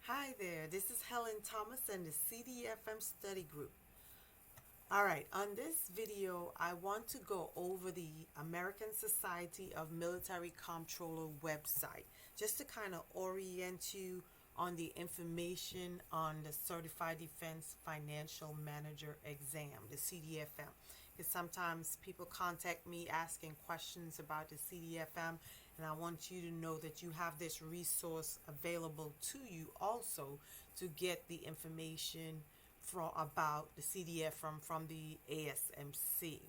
Hi there, this is Helen Thomas and the CDFM study group. Alright, on this video I want to go over the American Society of Military Comptroller website just to kind of orient you on the information on the Certified Defense Financial Manager exam, the CDFM. Because sometimes people contact me asking questions about the CDFM, and I want you to know that you have this resource available to you also to get the information about the CDFM from the ASMC.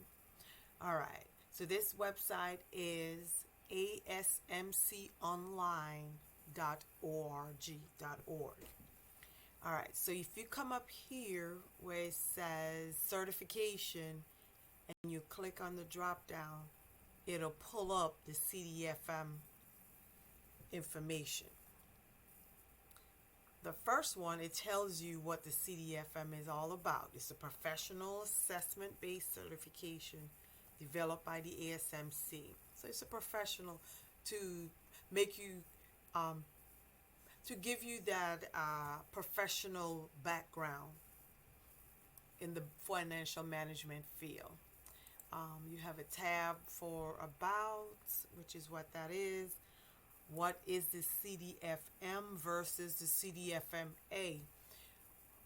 All right, so this website is asmconline.org. All right, so if you come up here where it says certification and you click on the drop down, it'll pull up the CDFM information. The first one, it tells you what the CDFM is all about. It's a professional assessment-based certification developed by the ASMC. So it's a professional to make you, to give you that professional background in the financial management field. You have a tab for about, which is what that is. What is the CDFM versus the CDFMA?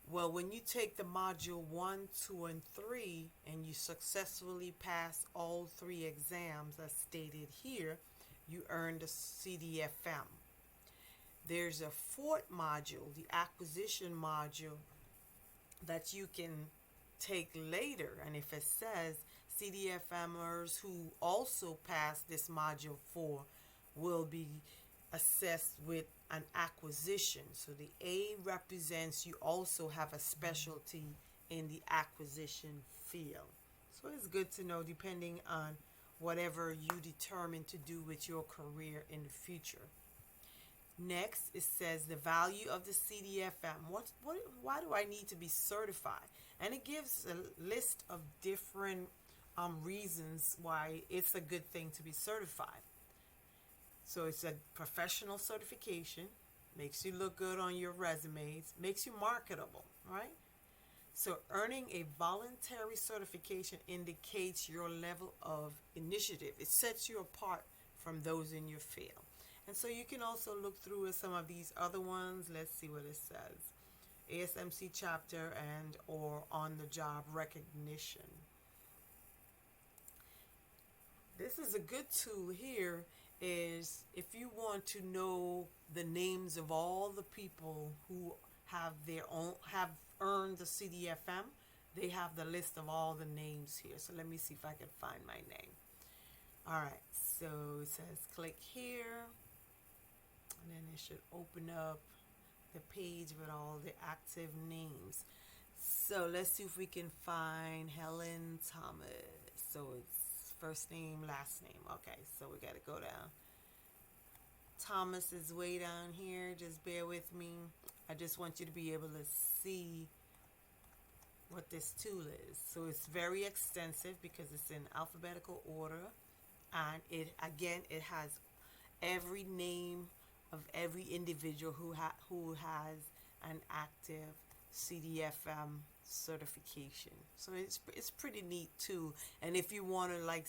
Well, when you take the module 1, 2, and 3 and you successfully pass all 3 exams as stated here, you earn the CDFM. There's a 4th module, the acquisition module, that you can take later, and if it says CDFMers who also pass this module 4 will be assessed with an acquisition. So the A represents you also have a specialty in the acquisition field. So it's good to know depending on whatever you determine to do with your career in the future. Next, it says the value of the CDFM. Why do I need to be certified? And it gives a list of different reasons why it's a good thing to be certified. So it's a professional certification, makes you look good on your resumes, makes you marketable, right? So earning a voluntary certification indicates your level of initiative. It sets you apart from those in your field. And so you can also look through some of these other ones. Let's see what it says. ASMC chapter and or on-the-job recognition. This is a good tool here, is if you want to know the names of all the people who have earned the CDFM, they have the list of all the names here. So let me see if I can find my name. All right, so it says click here, and then it should open up the page with all the active names. So let's see if we can find Helen Thomas. So it's first name, last name. Okay, so we got to go down. Thomas is way down here. Just bear with me. I just want you to be able to see what this tool is. So it's very extensive because it's in alphabetical order, and it has every name of every individual who has an active CDFM certification. So it's pretty neat too. And if you want to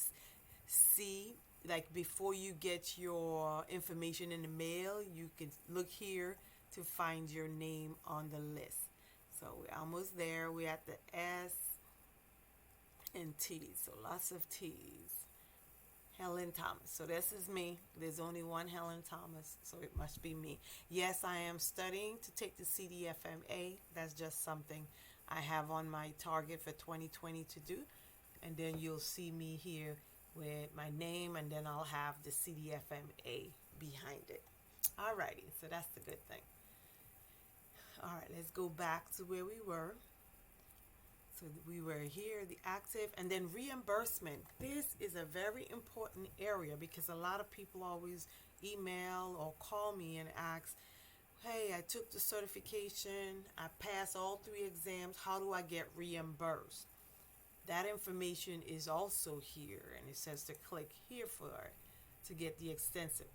see, like, before you get your information in the mail, you can look here to find your name on the list. So we're almost there. We're at the S and T. So lots of T's. Helen Thomas. So this is me. There's only one Helen Thomas, so it must be me. Yes, I am studying to take the CDFMA. That's just something I have on my target for 2020 to do. And then you'll see me here with my name, and then I'll have the CDFMA behind it. Alrighty, so that's the good thing. Alright, let's go back to where we were. So we were here, the active, and then reimbursement. This is a very important area because a lot of people always email or call me and ask, hey, I took the certification, I passed all 3 exams, how do I get reimbursed? That information is also here, and it says to click here for it to get the extensive.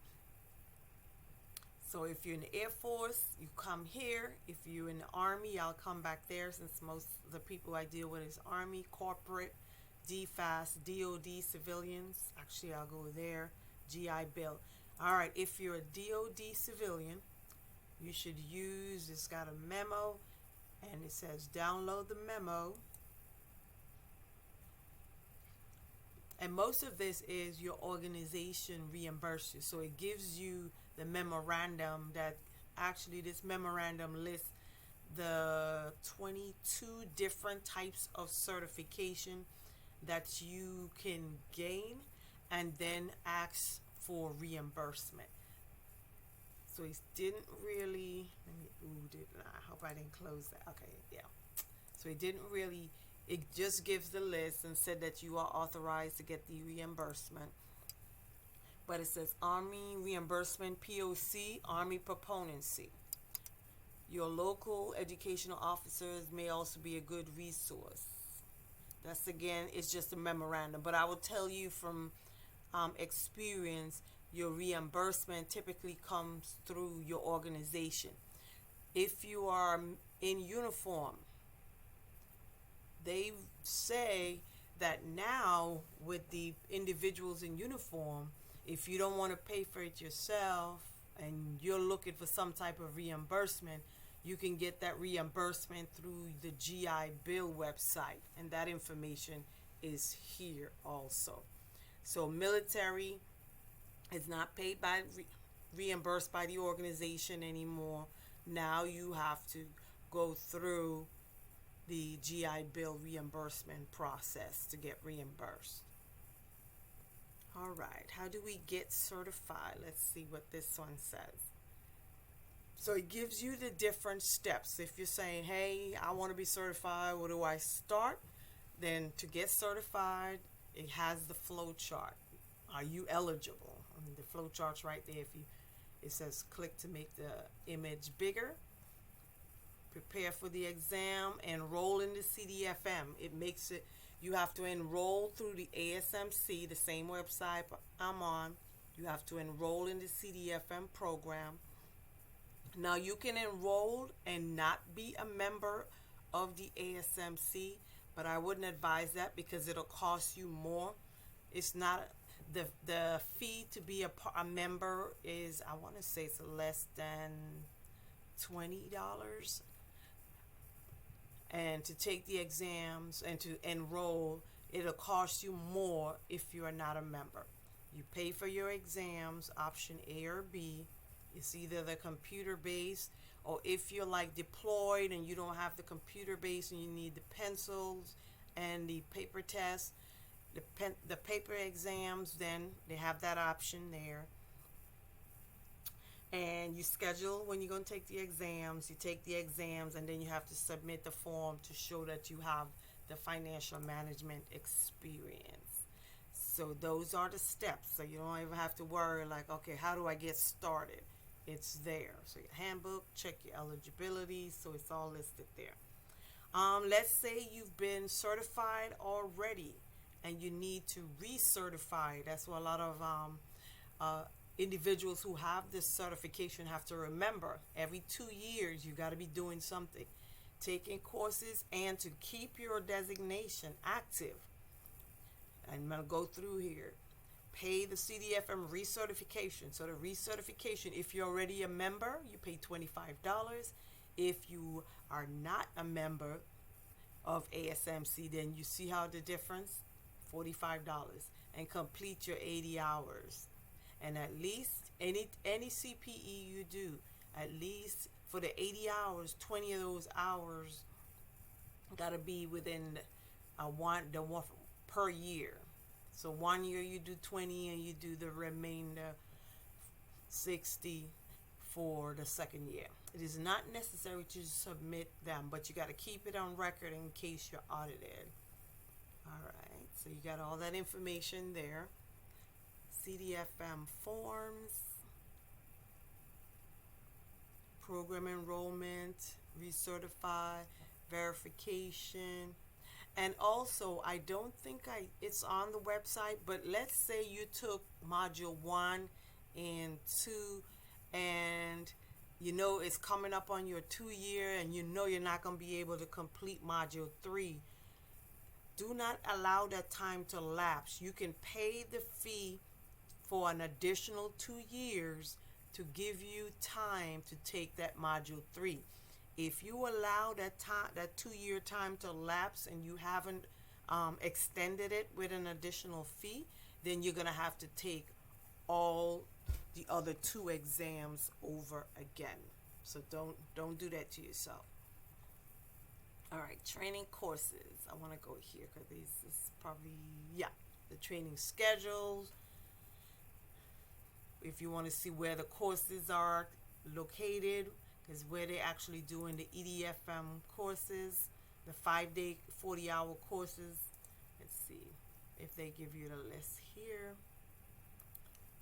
So if you're in the Air Force, you come here. If you're in the Army, I'll come back there, since most of the people I deal with is Army, corporate, DFAS, DOD civilians. Actually, I'll go there. GI Bill. All right, if you're a DOD civilian, you should use, it's got a memo, and it says download the memo. And most of this is your organization reimburse you. So it gives you the memorandum that actually this memorandum lists the 22 different types of certification that you can gain, and then ask for reimbursement. So it didn't really, I hope I didn't close that. Okay, yeah. So it didn't really, it just gives the list and said that you are authorized to get the reimbursement. But it says Army Reimbursement POC, Army Proponency. Your local educational officers may also be a good resource. That's, again, it's just a memorandum. But I will tell you from experience, your reimbursement typically comes through your organization. If you are in uniform, they say that now with the individuals in uniform, if you don't want to pay for it yourself and you're looking for some type of reimbursement, you can get that reimbursement through the GI Bill website, and that information is here also. So military is not paid by reimbursed by the organization anymore. Now you have to go through the GI Bill reimbursement process to get reimbursed. All right, how do we get certified? Let's see what this one says. So it gives you the different steps. If you're saying, hey, I want to be certified, where do I start? Then to get certified, it has the flow chart. Are you eligible? I mean, the flow chart's right there. It says click to make the image bigger. Prepare for the exam. Enroll in the CDFM. It makes it, you have to enroll through the ASMC, the same website I'm on. You have to enroll in the CDFM program. Now you can enroll and not be a member of the ASMC, but I wouldn't advise that because it'll cost you more. It's not, the fee to be a member is, I want to say it's less than $20. And to take the exams and to enroll, it'll cost you more if you are not a member. You pay for your exams, option A or B. It's either the computer based, or if you're like deployed and you don't have the computer based and you need the pencils and the paper test, the paper exams, then they have that option there. And you schedule when you're going to take the exams. You take the exams, and then you have to submit the form to show that you have the financial management experience. So those are the steps. So you don't even have to worry like, okay, how do I get started? It's there. So your handbook, check your eligibility. So it's all listed there. Let's say you've been certified already and you need to recertify. That's what a lot of individuals who have this certification have to remember. Every 2 years, you got to be doing something, taking courses, and to keep your designation active. I'm going to go through here. Pay the CDFM recertification. So the recertification, if you're already a member, you pay $25. If you are not a member of ASMC, then you see how the difference, $45, and complete your 80 hours. And at least any CPE you do, at least for the 80 hours, 20 of those hours got to be within one per year. So 1 year you do 20 and you do the remainder 60 for the second year. It is not necessary to submit them, but you got to keep it on record in case you're audited. All right, so you got all that information there. CDFM forms, program enrollment, recertify, verification. And also, I don't think it's on the website, but let's say you took module 1 and 2 and you know it's coming up on your 2 year and you know you're not going to be able to complete module 3, do not allow that time to lapse. You can pay the fee for an additional 2 years to give you time to take that module 3. If you allow that time, that 2 year time to lapse, and you haven't extended it with an additional fee, then you're gonna have to take all the other 2 exams over again. So don't do that to yourself. All right, training courses. I want to go here because this is probably, yeah, the training schedules. If you want to see where the courses are located, is where they're actually doing the EDFM courses, the 5-day, 40-hour courses. Let's see if they give you the list here.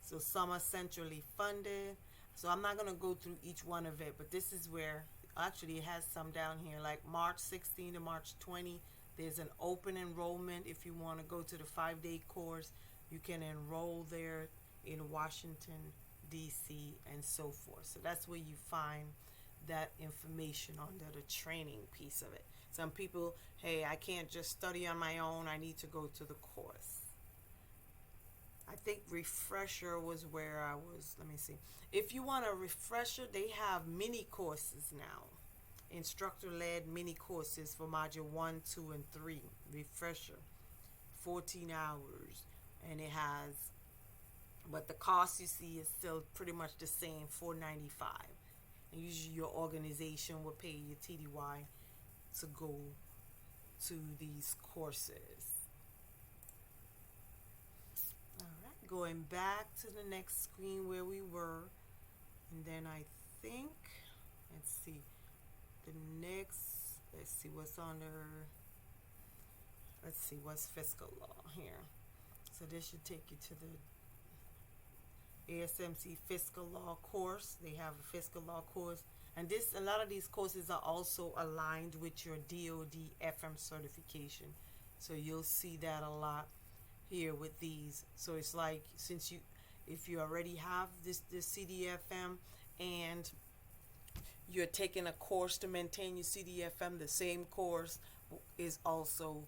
So some are centrally funded. So I'm not going to go through each one of it, but this is where, actually it has some down here, like March 16 to March 20. There's an open enrollment. If you want to go to the 5-day course, you can enroll there in Washington, D.C., and so forth. So that's where you find that information under the training piece of it. Some people, hey, I can't just study on my own. I need to go to the course. I think refresher was where I was. Let me see. If you want a refresher, they have mini courses now. Instructor-led mini courses for module 1, 2, and 3. Refresher. 14 hours. And it has, but the cost you see is still pretty much the same, $4.95. And usually your organization will pay your TDY to go to these courses. Alright, going back to the next screen where we were. And then I think, let's see, the next, let's see what's under, let's see what's fiscal law here. So this should take you to the ASMC fiscal law course. They have a fiscal law course, and this, a lot of these courses are also aligned with your DoD FM certification. So you'll see that a lot here with these. So it's like, since you, if you already have this CDFM and you're taking a course to maintain your CDFM, the same course is also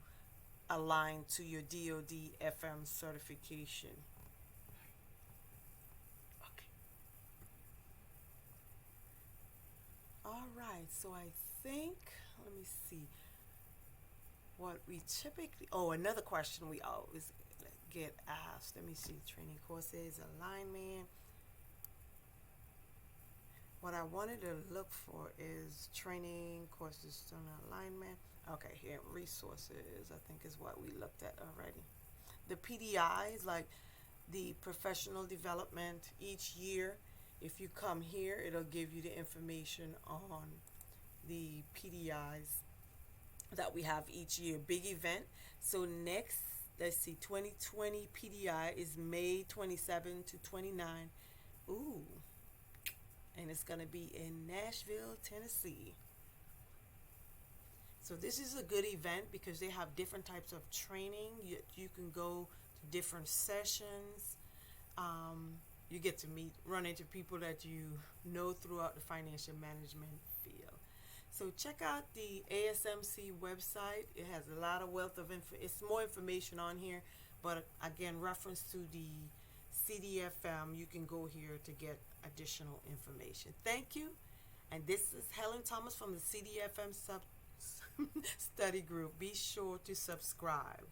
aligned to your DoD FM certification. Okay. All right, so I think, let me see what we typically, oh, another question we always get asked. Let me see, training courses, alignment. What I wanted to look for is training courses on alignment. Okay, here, resources, I think is what we looked at already. The PDIs, like the professional development each year, if you come here, it'll give you the information on the PDIs that we have each year. Big event. So next, let's see, 2020 PDI is May 27 to 29. Ooh. And it's going to be in Nashville, Tennessee. So this is a good event because they have different types of training. You can go to different sessions. You get to run into people that you know throughout the financial management field. So check out the ASMC website. It has a lot of wealth of it's more information on here, but again, reference to the CDFM, you can go here to get additional information. Thank you. And this is Helen Thomas from the CDFM study group. Be sure to subscribe.